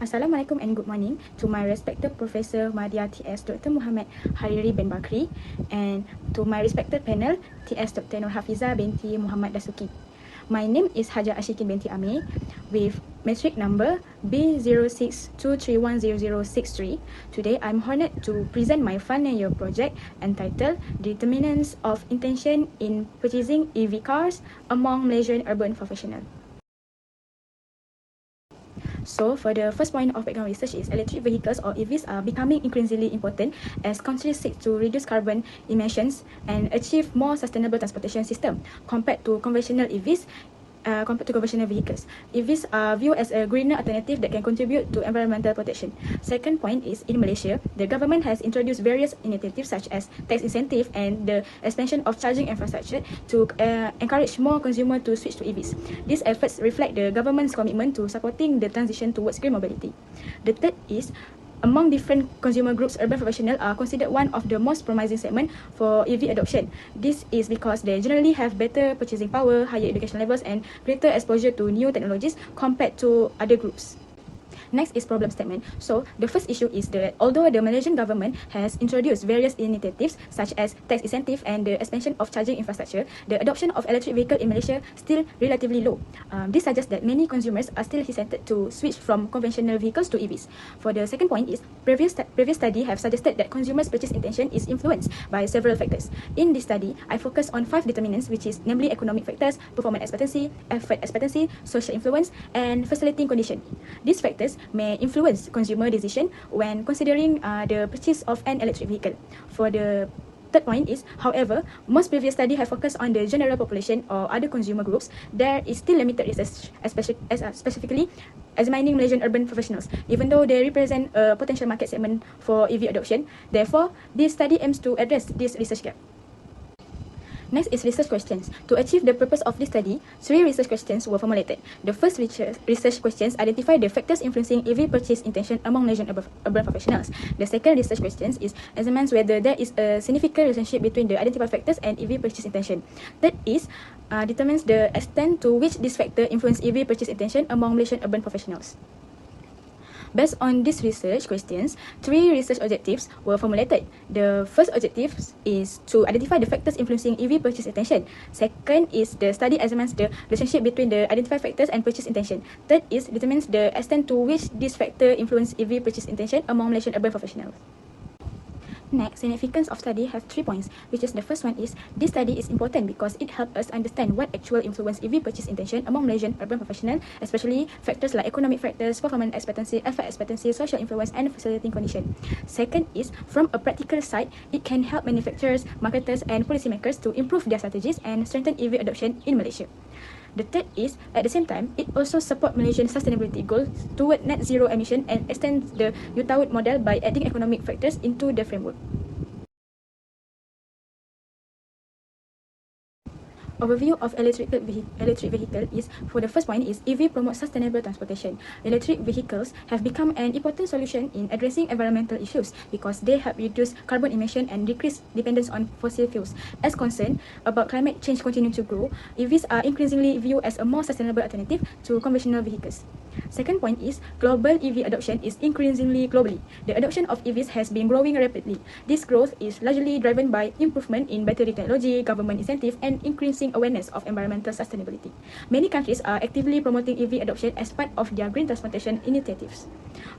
Assalamualaikum and good morning to my respected Professor Madya TS Dr. Muhammad Hariri bin Bakri and to my respected panel TS Dr. Nur Hafiza binti Muhammad Dasuki. My name is Hajar Ashikin binti Amir with metric number B0623100063. Today, I'm honored to present my final year project entitled Determinants of Intention in Purchasing EV Cars Among Malaysian Urban Professionals. So, for the first point of background research is electric vehicles or EVs are becoming increasingly important as countries seek to reduce carbon emissions and achieve more sustainable transportation system compared to conventional EVs. Compared to conventional vehicles, EVs are viewed as a greener alternative that can contribute to environmental protection. Second point is in Malaysia, the government has introduced various initiatives such as tax incentive and the expansion of charging infrastructure to encourage more consumers to switch to EVs. These efforts reflect the government's commitment to supporting the transition towards green mobility. The third is among different consumer groups, urban professionals are considered one of the most promising segment for EV adoption. This is because they generally have better purchasing power, higher education levels, and greater exposure to new technologies compared to other groups. Next is problem statement. So, the first issue is that although the Malaysian government has introduced various initiatives such as tax incentive and the expansion of charging infrastructure, the adoption of electric vehicle in Malaysia still relatively low. This suggests that many consumers are still hesitant to switch from conventional vehicles to EVs. For the second point is, previous study have suggested that consumers' purchase intention is influenced by several factors. In this study, I focus on 5 determinants, which is namely economic factors, performance expectancy, effort expectancy, social influence, and facilitating condition. These factors may influence consumer decision when considering the purchase of an electric vehicle. For the third point is, however, most previous studies have focused on the general population or other consumer groups. There is still limited research, specifically examining Malaysian urban professionals, even though they represent a potential market segment for EV adoption. Therefore, this study aims to address this research gap. Next is research questions. To achieve the purpose of this study, 3 research questions were formulated. The first research questions identify the factors influencing EV purchase intention among Malaysian urban professionals. The second research questions is examines whether there is a significant relationship between the identified factors and EV purchase intention. Third is determines the extent to which this factor influence EV purchase intention among Malaysian urban professionals. Based on these research questions, 3 research objectives were formulated. The first objective is to identify the factors influencing EV purchase intention. Second is the study examines the relationship between the identified factors and purchase intention. Third is determines the extent to which this factor influence EV purchase intention among Malaysian urban professionals. Next, significance of study have 3 points, which is the first one is, this study is important because it helps us understand what actual influence EV purchase intention among Malaysian urban professionals, especially factors like economic factors, performance expectancy, effort expectancy, social influence, and facilitating condition. Second is, from a practical side, it can help manufacturers, marketers, and policymakers to improve their strategies and strengthen EV adoption in Malaysia. The third is, at the same time, it also supports Malaysian sustainability goals toward net zero emission and extends the UTAUD model by adding economic factors into the framework. Overview of electric vehicle is, for the first point is, EV promotes sustainable transportation. Electric vehicles have become an important solution in addressing environmental issues because they help reduce carbon emission and decrease dependence on fossil fuels. As concerned about climate change continue to grow, EVs are increasingly viewed as a more sustainable alternative to conventional vehicles. Second point is, global EV adoption is increasingly globally. The adoption of EVs has been growing rapidly. This growth is largely driven by improvement in battery technology, government incentive, and increasing awareness of environmental sustainability. Many countries are actively promoting EV adoption as part of their green transportation initiatives.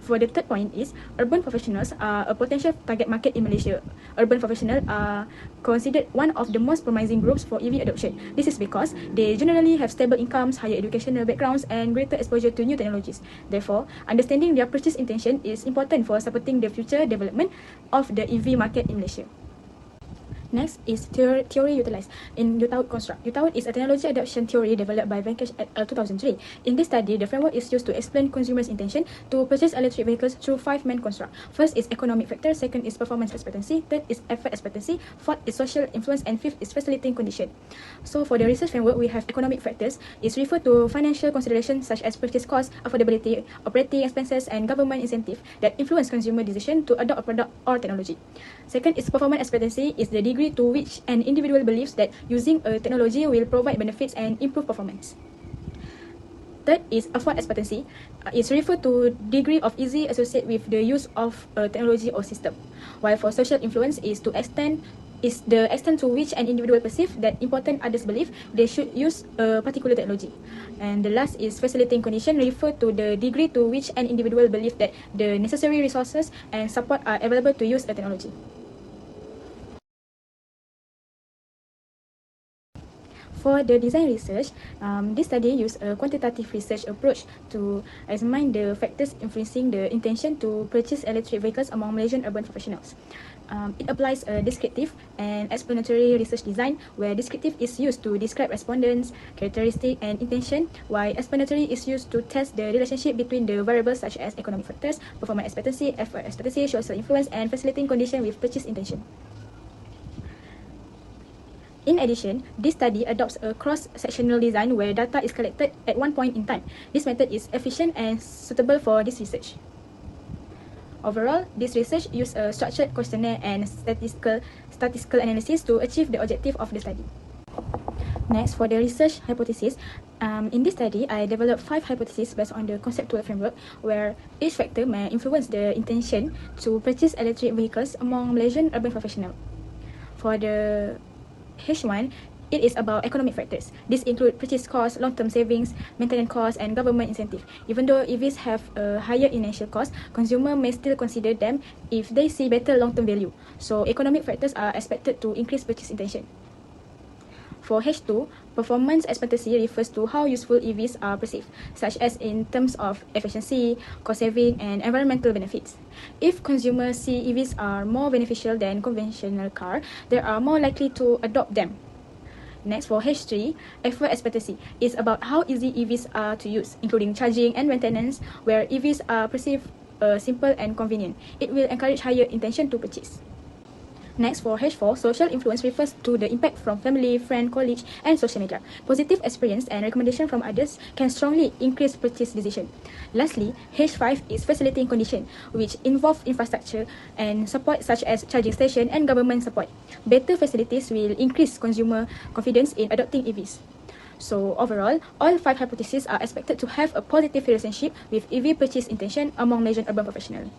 For the third point is, urban professionals are a potential target market in Malaysia. Urban professionals are considered one of the most promising groups for EV adoption. This is because they generally have stable incomes, higher educational backgrounds, and greater exposure to new technologies. Therefore, understanding their purchase intention is important for supporting the future development of the EV market in Malaysia. Next is theory utilized in UTAUD construct. UTAUD is a technology adoption theory developed by Venkash et al. 2003. In this study, the framework is used to explain consumers' intention to purchase electric vehicles through 5 main constructs. First is economic factor, second is performance expectancy, third is effort expectancy, fourth is social influence, and fifth is facilitating condition. So for the research framework, we have economic factors is referred to financial considerations such as purchase cost, affordability, operating expenses, and government incentive that influence consumer decision to adopt a product or technology. Second is performance expectancy is the degree to which an individual believes that using a technology will provide benefits and improve performance. Third is afford expectancy. It's referred to degree of easy associated with the use of a technology or system. While for social influence is the extent to which an individual perceive that important others believe they should use a particular technology. And the last is facilitating condition, refer to the degree to which an individual believe that the necessary resources and support are available to use a technology. For the design research, this study used a quantitative research approach to examine the factors influencing the intention to purchase electric vehicles among Malaysian urban professionals. It applies a descriptive and explanatory research design where descriptive is used to describe respondents, characteristic, and intention, while explanatory is used to test the relationship between the variables such as economic factors, performance expectancy, effort expectancy, social influence, and facilitating condition with purchase intention. In addition, this study adopts a cross-sectional design where data is collected at one point in time. This method is efficient and suitable for this research. Overall, this research used a structured questionnaire and statistical analysis to achieve the objective of the study. Next, for the research hypothesis, in this study, I developed 5 hypotheses based on the conceptual framework where each factor may influence the intention to purchase electric vehicles among Malaysian urban professionals. For the H1, it is about economic factors. This include purchase cost, long-term savings, maintenance cost, and government incentive. Even though EVs have a higher initial cost, consumer may still consider them if they see better long-term value. So economic factors are expected to increase purchase intention. For H2, performance expectancy refers to how useful EVs are perceived, such as in terms of efficiency, cost saving, and environmental benefits. If consumers see EVs are more beneficial than conventional car, they are more likely to adopt them. Next, for H3, effort expectancy is about how easy EVs are to use, including charging and maintenance, where EVs are perceived simple and convenient. It will encourage higher intention to purchase. Next, for H4, social influence refers to the impact from family, friend, colleague, and social media. Positive experience and recommendation from others can strongly increase purchase decision. Lastly, H5 is facilitating condition, which involve infrastructure and support such as charging station and government support. Better facilities will increase consumer confidence in adopting EVs. So overall, all 5 hypotheses are expected to have a positive relationship with EV purchase intention among Malaysian urban professionals.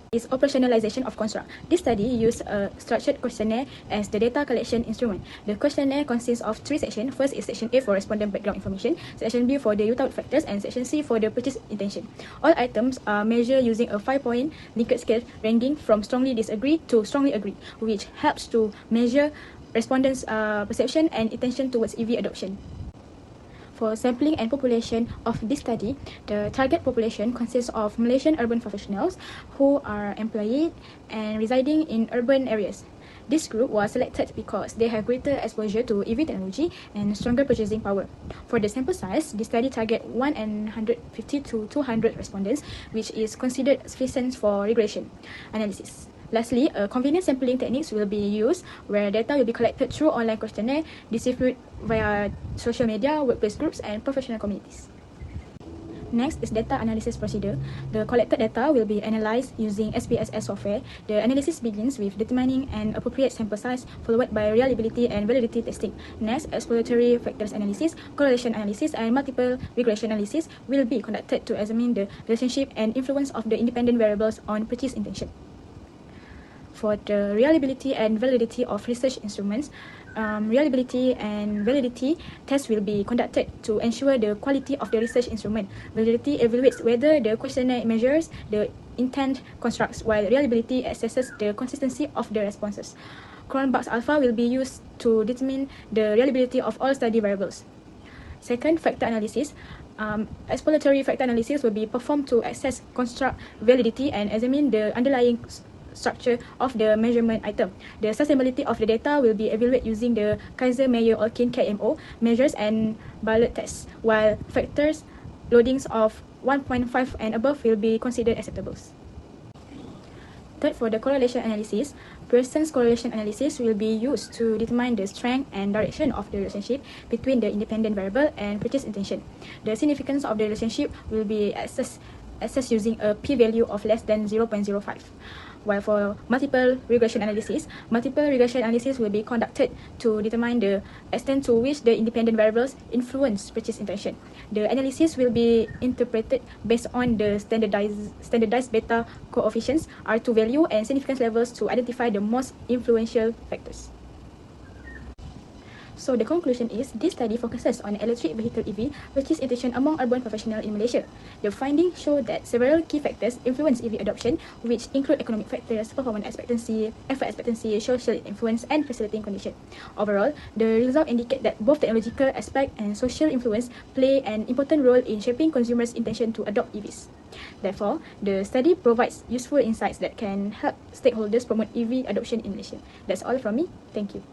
Is operationalization of construct. This study used a structured questionnaire as the data collection instrument. The questionnaire consists of 3 sections. First is section A for respondent background information, section B for the Utah factors, and section C for the purchase intention. All items are measured using a 5-point Likert scale ranging from strongly disagree to strongly agree, which helps to measure respondents' perception and intention towards EV adoption. For sampling and population of this study, the target population consists of Malaysian urban professionals who are employed and residing in urban areas. This group was selected because they have greater exposure to EV technology and stronger purchasing power. For the sample size, the study target 150 to 200 respondents, which is considered sufficient for regression analysis. Lastly, convenient sampling techniques will be used where data will be collected through online questionnaire, distributed via social media, workplace groups, and professional communities. Next is data analysis procedure. The collected data will be analyzed using SPSS software. The analysis begins with determining an appropriate sample size, followed by reliability and validity testing. Next, exploratory factors analysis, correlation analysis, and multiple regression analysis will be conducted to examine the relationship and influence of the independent variables on purchase intention. For the reliability and validity of research instruments, reliability and validity tests will be conducted to ensure the quality of the research instrument. Validity evaluates whether the questionnaire measures the intent constructs, while reliability assesses the consistency of the responses. Cronbach's alpha will be used to determine the reliability of all study variables. Second, factor analysis. Exploratory factor analysis will be performed to assess construct validity and examine the underlying structure of the measurement item. The sustainability of the data will be evaluated using the Kaiser-Meyer-Olkin KMO measures and ballot tests, while factors loadings of 1.5 and above will be considered acceptable. Third, for the correlation analysis, Pearson's correlation analysis will be used to determine the strength and direction of the relationship between the independent variable and purchase intention. The significance of the relationship will be assessed assessed using a p-value of less than 0.05. While for multiple regression analysis will be conducted to determine the extent to which the independent variables influence purchase intention. The analysis will be interpreted based on the standardized beta coefficients, R2 value, and significance levels to identify the most influential factors. So the conclusion is, this study focuses on electric vehicle EV purchase intention among urban professionals in Malaysia. The findings show that several key factors influence EV adoption, which include economic factors, performance expectancy, effort expectancy, social influence, and facilitating condition. Overall, the results indicate that both technological aspect and social influence play an important role in shaping consumers' intention to adopt EVs. Therefore, the study provides useful insights that can help stakeholders promote EV adoption in Malaysia. That's all from me. Thank you.